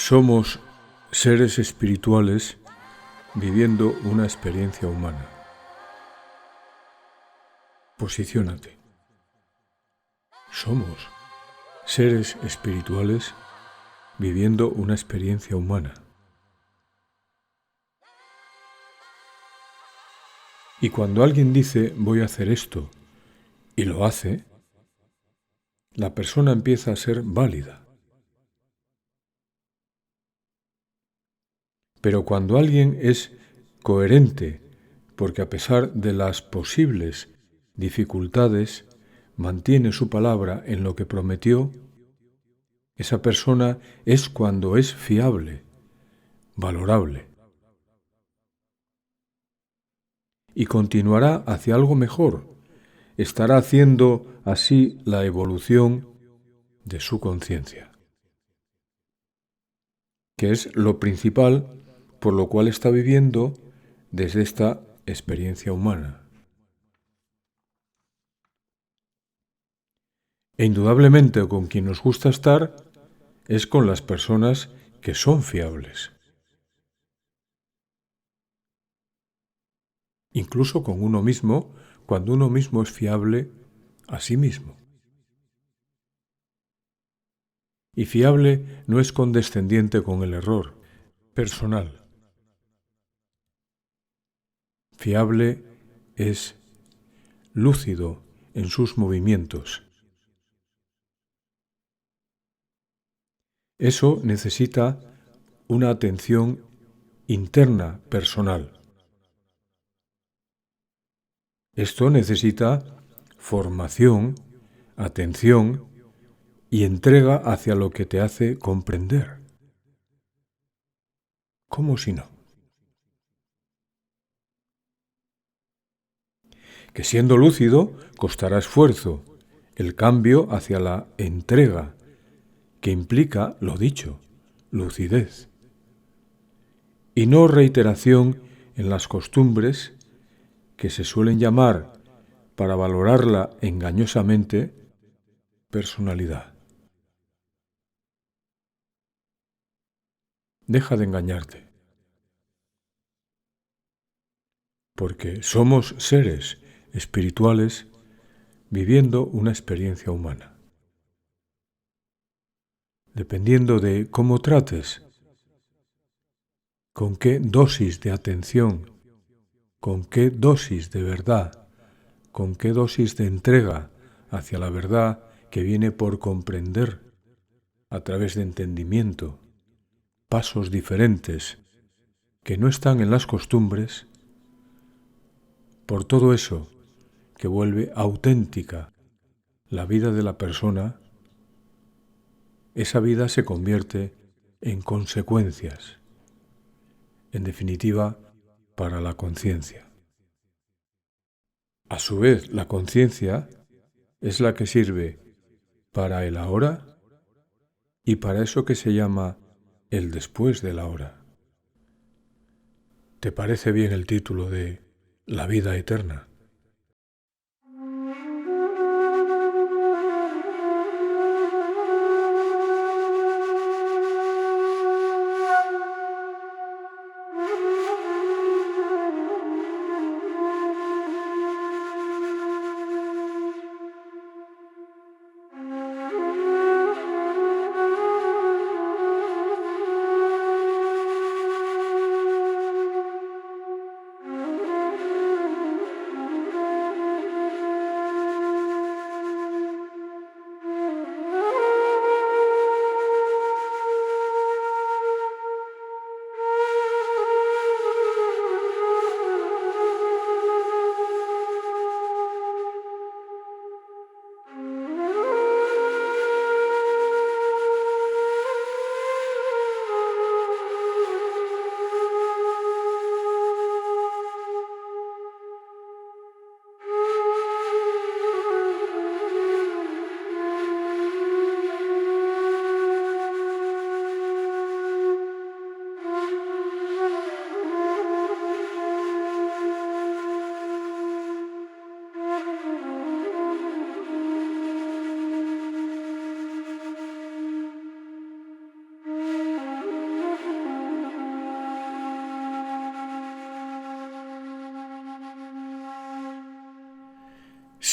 Somos seres espirituales viviendo una experiencia humana. Posiciónate. Somos seres espirituales viviendo una experiencia humana. Y cuando alguien dice voy a hacer esto y lo hace, la persona empieza a ser válida. Pero cuando alguien es coherente, porque a pesar de las posibles dificultades, mantiene su palabra en lo que prometió, esa persona es cuando es fiable, valorable. Y continuará hacia algo mejor, estará haciendo así la evolución de su conciencia, que es lo principal por lo cual está viviendo desde esta experiencia humana. E indudablemente con quien nos gusta estar es con las personas que son fiables. Incluso con uno mismo, cuando uno mismo es fiable a sí mismo. Y fiable no es condescendiente con el error, personal. Fiable es lúcido en sus movimientos. Eso necesita una atención interna, personal. Esto necesita formación, atención y entrega hacia lo que te hace comprender. ¿Cómo si no? Que siendo lúcido costará esfuerzo el cambio hacia la entrega, que implica lo dicho, lucidez, y no reiteración en las costumbres que se suelen llamar, para valorarla engañosamente, personalidad. Deja de engañarte, porque somos seres espirituales viviendo una experiencia humana. Dependiendo de cómo trates, con qué dosis de atención, con qué dosis de verdad, con qué dosis de entrega hacia la verdad que viene por comprender a través de entendimiento, pasos diferentes que no están en las costumbres, por todo eso que vuelve auténtica la vida de la persona, esa vida se convierte en consecuencias, en definitiva, para la conciencia. A su vez, la conciencia es la que sirve para el ahora y para eso que se llama el después de la hora. ¿Te parece bien el título de La vida eterna?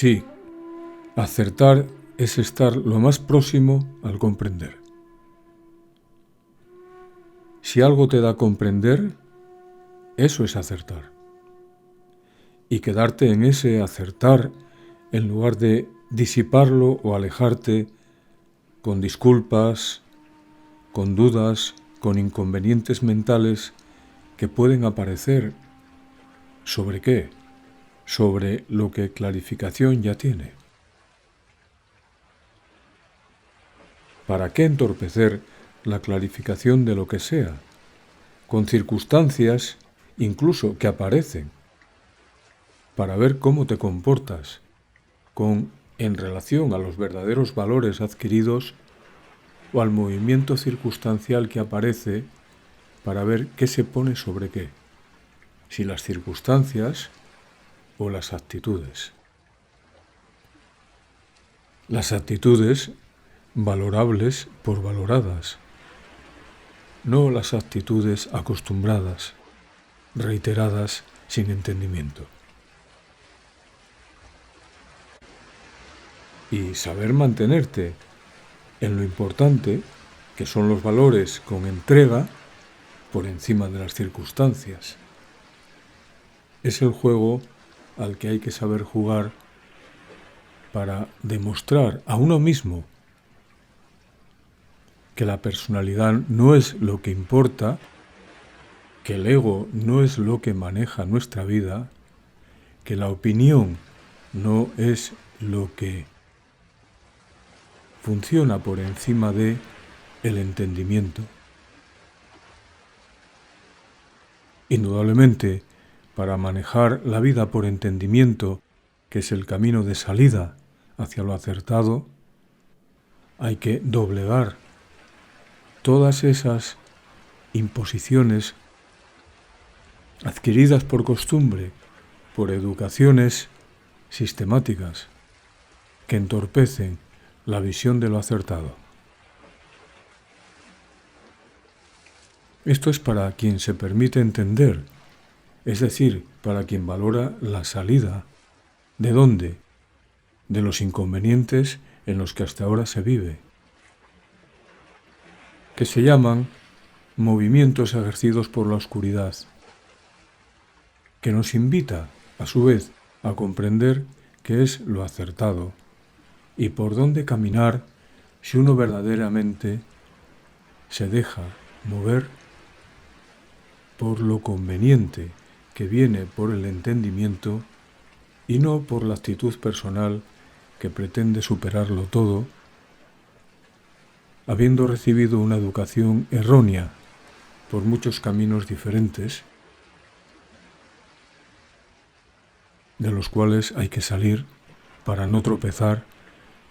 Sí, acertar es estar lo más próximo al comprender. Si algo te da a comprender, eso es acertar. Y quedarte en ese acertar en lugar de disiparlo o alejarte con disculpas, con dudas, con inconvenientes mentales que pueden aparecer. ¿Sobre qué? Sobre lo que clarificación ya tiene. ¿Para qué entorpecer la clarificación de lo que sea, con circunstancias incluso que aparecen, para ver cómo te comportas en relación a los verdaderos valores adquiridos o al movimiento circunstancial que aparece para ver qué se pone sobre qué, si las circunstancias o las actitudes? Las actitudes valorables por valoradas, no las actitudes acostumbradas, reiteradas sin entendimiento. Y saber mantenerte en lo importante, que son los valores con entrega, por encima de las circunstancias. Es el juego al que hay que saber jugar para demostrar a uno mismo que la personalidad no es lo que importa, que el ego no es lo que maneja nuestra vida, que la opinión no es lo que funciona por encima de el entendimiento. Indudablemente, para manejar la vida por entendimiento, que es el camino de salida hacia lo acertado, hay que doblegar todas esas imposiciones adquiridas por costumbre, por educaciones sistemáticas, que entorpecen la visión de lo acertado. Esto es para quien se permite entender, es decir, para quien valora la salida. ¿De dónde? De los inconvenientes en los que hasta ahora se vive, que se llaman movimientos ejercidos por la oscuridad, que nos invita, a su vez, a comprender qué es lo acertado y por dónde caminar si uno verdaderamente se deja mover por lo conveniente que viene por el entendimiento y no por la actitud personal que pretende superarlo todo, habiendo recibido una educación errónea por muchos caminos diferentes, de los cuales hay que salir para no tropezar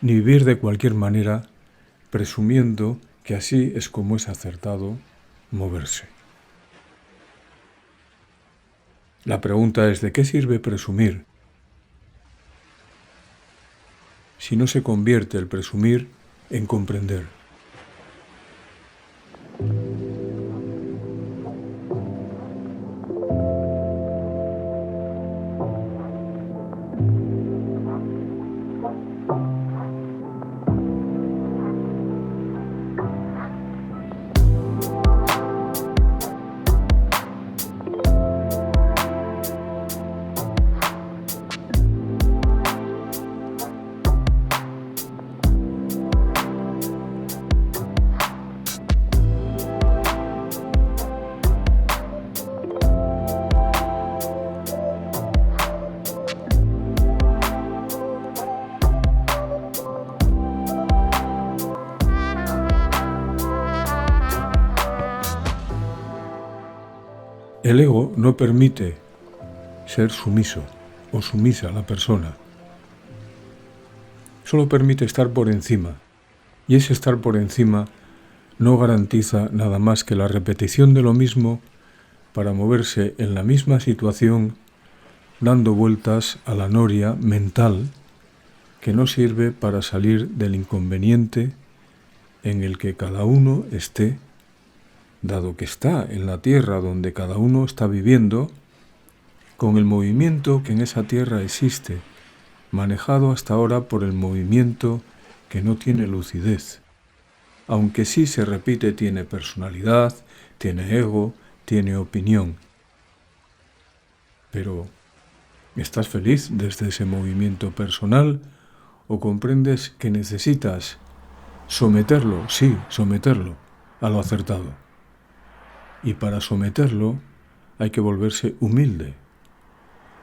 ni vivir de cualquier manera presumiendo que así es como es acertado moverse. La pregunta es: ¿de qué sirve presumir si no se convierte el presumir en comprender? El ego no permite ser sumiso o sumisa a la persona. Solo permite estar por encima. Y ese estar por encima no garantiza nada más que la repetición de lo mismo para moverse en la misma situación, dando vueltas a la noria mental que no sirve para salir del inconveniente en el que cada uno esté, dado que está en la tierra donde cada uno está viviendo, con el movimiento que en esa tierra existe manejado hasta ahora por el movimiento que no tiene lucidez. Aunque sí se repite, tiene personalidad, tiene ego, tiene opinión. Pero, ¿estás feliz desde ese movimiento personal o comprendes que necesitas someterlo, sí, someterlo a lo acertado? Y para someterlo hay que volverse humilde.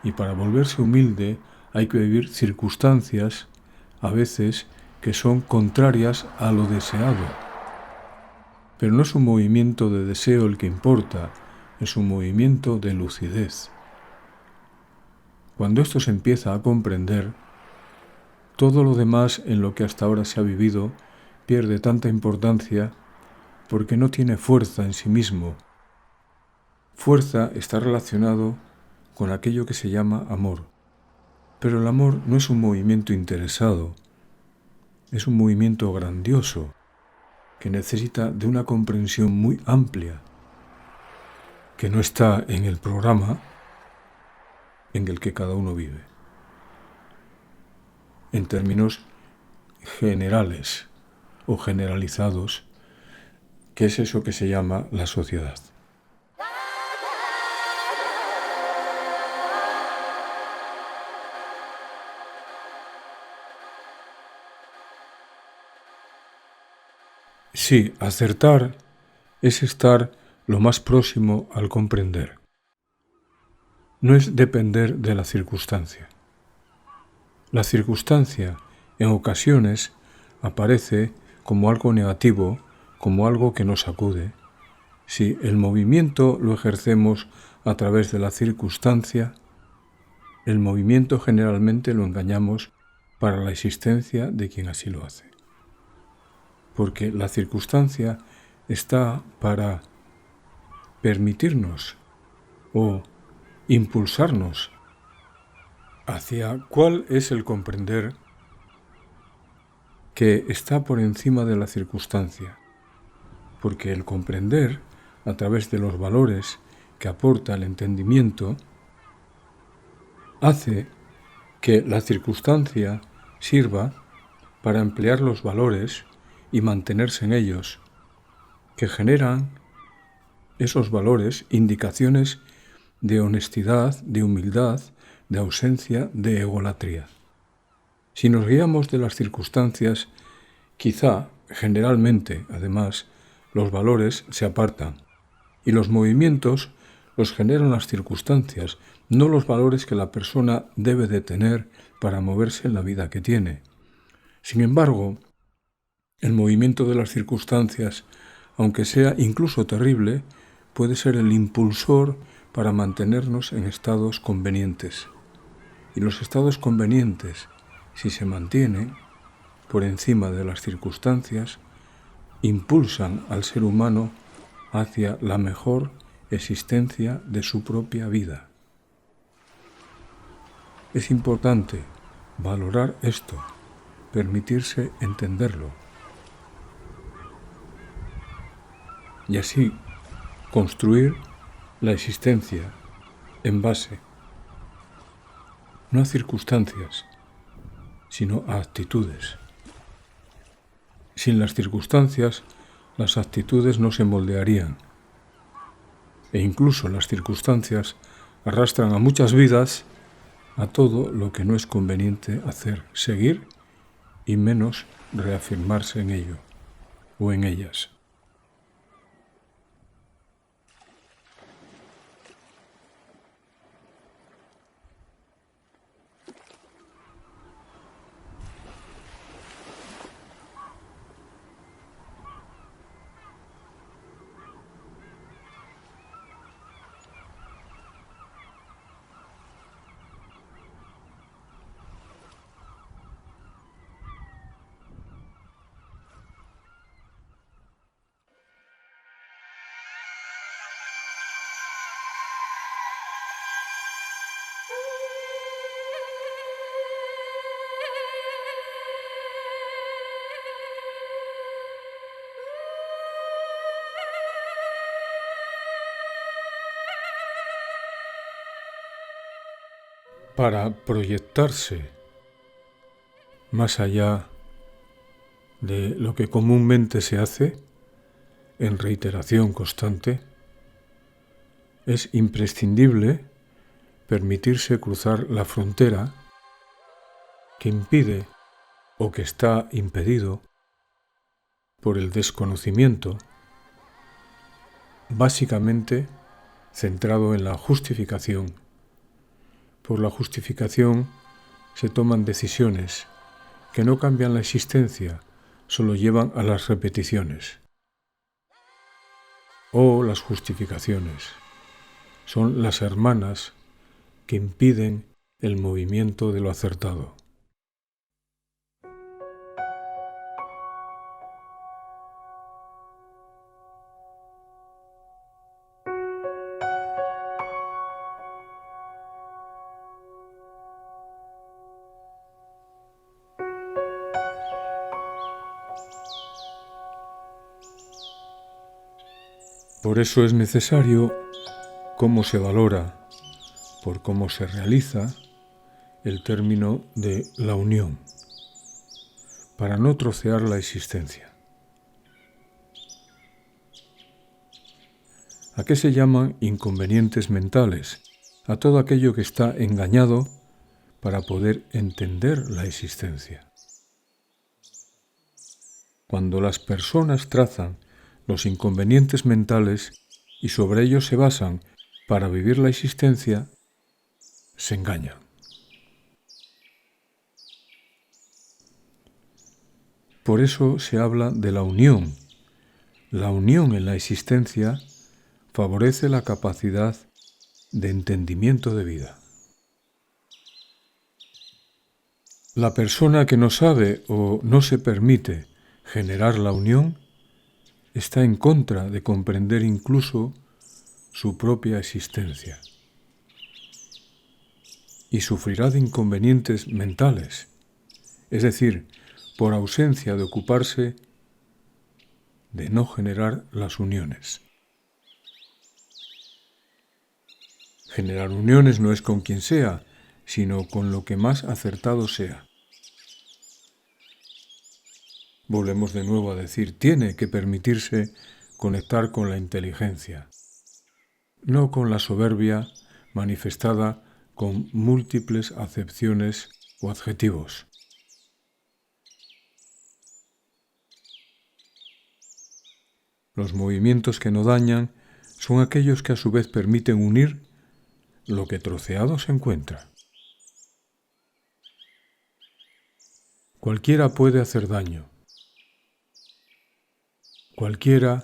Y para volverse humilde hay que vivir circunstancias, a veces, que son contrarias a lo deseado. Pero no es un movimiento de deseo el que importa, es un movimiento de lucidez. Cuando esto se empieza a comprender, todo lo demás en lo que hasta ahora se ha vivido pierde tanta importancia porque no tiene fuerza en sí mismo. Fuerza está relacionado con aquello que se llama amor. Pero el amor no es un movimiento interesado, es un movimiento grandioso que necesita de una comprensión muy amplia, que no está en el programa en el que cada uno vive. En términos generales o generalizados, que es eso que se llama la sociedad. Sí, acertar es estar lo más próximo al comprender. No es depender de la circunstancia. La circunstancia, en ocasiones, aparece como algo negativo, como algo que nos sacude. Si el movimiento lo ejercemos a través de la circunstancia, el movimiento generalmente lo engañamos para la existencia de quien así lo hace. Porque la circunstancia está para permitirnos o impulsarnos hacia cuál es el comprender que está por encima de la circunstancia. Porque el comprender, a través de los valores que aporta el entendimiento, hace que la circunstancia sirva para emplear los valores y mantenerse en ellos, que generan esos valores indicaciones de honestidad, de humildad, de ausencia de egolatría. Si nos guiamos de las circunstancias, quizá, generalmente, además, los valores se apartan y los movimientos los generan las circunstancias, no los valores que la persona debe de tener para moverse en la vida que tiene. Sin embargo, el movimiento de las circunstancias, aunque sea incluso terrible, puede ser el impulsor para mantenernos en estados convenientes. Y los estados convenientes, si se mantienen por encima de las circunstancias, impulsan al ser humano hacia la mejor existencia de su propia vida. Es importante valorar esto, permitirse entenderlo y así construir la existencia en base no a circunstancias, sino a actitudes. Sin las circunstancias, las actitudes no se moldearían. E incluso las circunstancias arrastran a muchas vidas a todo lo que no es conveniente hacer, seguir y menos reafirmarse en ello o en ellas. Para proyectarse más allá de lo que comúnmente se hace en reiteración constante, es imprescindible permitirse cruzar la frontera que impide o que está impedido por el desconocimiento, básicamente centrado en la justificación. Por la justificación se toman decisiones que no cambian la existencia, solo llevan a las repeticiones. O las justificaciones son las hermanas que impiden el movimiento de lo acertado. Por eso es necesario cómo se valora, por cómo se realiza, el término de la unión, para no trocear la existencia. ¿A qué se llaman inconvenientes mentales? A todo aquello que está engañado para poder entender la existencia. Cuando las personas trazan los inconvenientes mentales y sobre ellos se basan para vivir la existencia, se engañan. Por eso se habla de la unión. La unión en la existencia favorece la capacidad de entendimiento de vida. La persona que no sabe o no se permite generar la unión está en contra de comprender incluso su propia existencia y sufrirá de inconvenientes mentales, es decir, por ausencia de ocuparse de no generar las uniones. Generar uniones no es con quien sea, sino con lo que más acertado sea. Volvemos de nuevo a decir, tiene que permitirse conectar con la inteligencia, no con la soberbia manifestada con múltiples acepciones o adjetivos. Los movimientos que no dañan son aquellos que a su vez permiten unir lo que troceado se encuentra. Cualquiera puede hacer daño. Cualquiera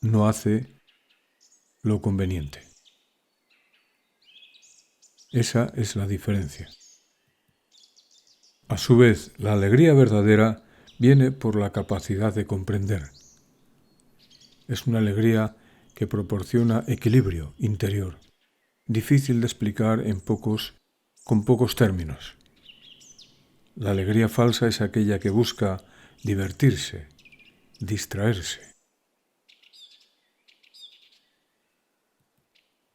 no hace lo conveniente. Esa es la diferencia. A su vez, la alegría verdadera viene por la capacidad de comprender. Es una alegría que proporciona equilibrio interior, difícil de explicar con pocos términos. La alegría falsa es aquella que busca divertirse, distraerse.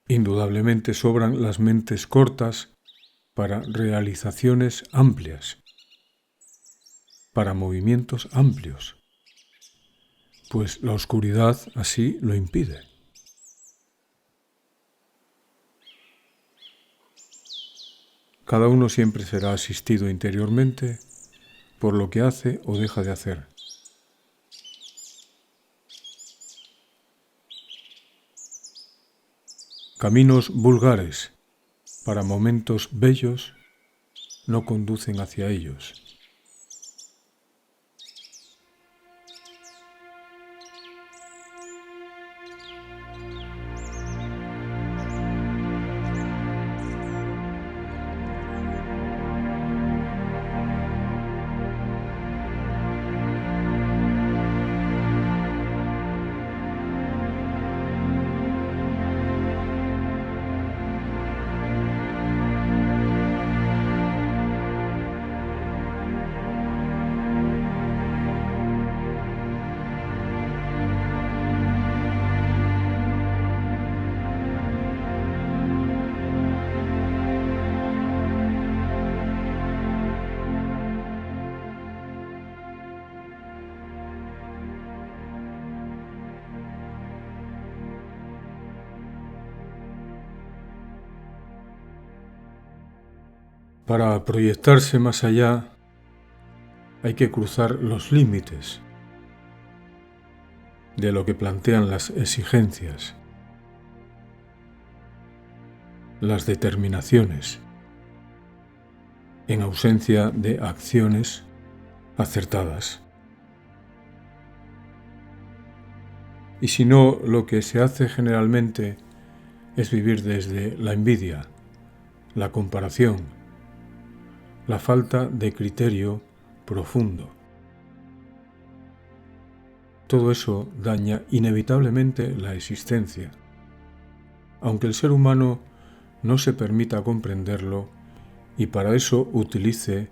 Indudablemente sobran las mentes cortas para realizaciones amplias, para movimientos amplios, pues la oscuridad así lo impide. Cada uno siempre será asistido interiormente por lo que hace o deja de hacer. Caminos vulgares para momentos bellos no conducen hacia ellos. Para proyectarse más allá hay que cruzar los límites de lo que plantean las exigencias, las determinaciones, en ausencia de acciones acertadas. Y si no, lo que se hace generalmente es vivir desde la envidia, la comparación, la falta de criterio profundo. Todo eso daña inevitablemente la existencia, aunque el ser humano no se permita comprenderlo y para eso utilice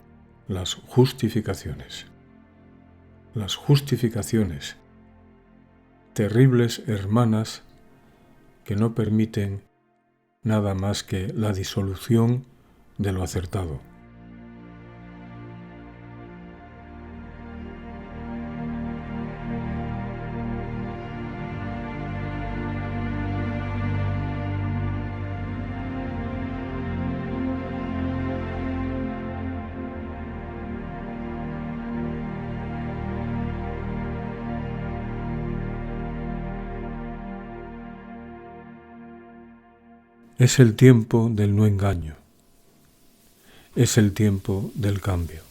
las justificaciones. Las justificaciones, terribles hermanas que no permiten nada más que la disolución de lo acertado. Es el tiempo del no engaño. Es el tiempo del cambio.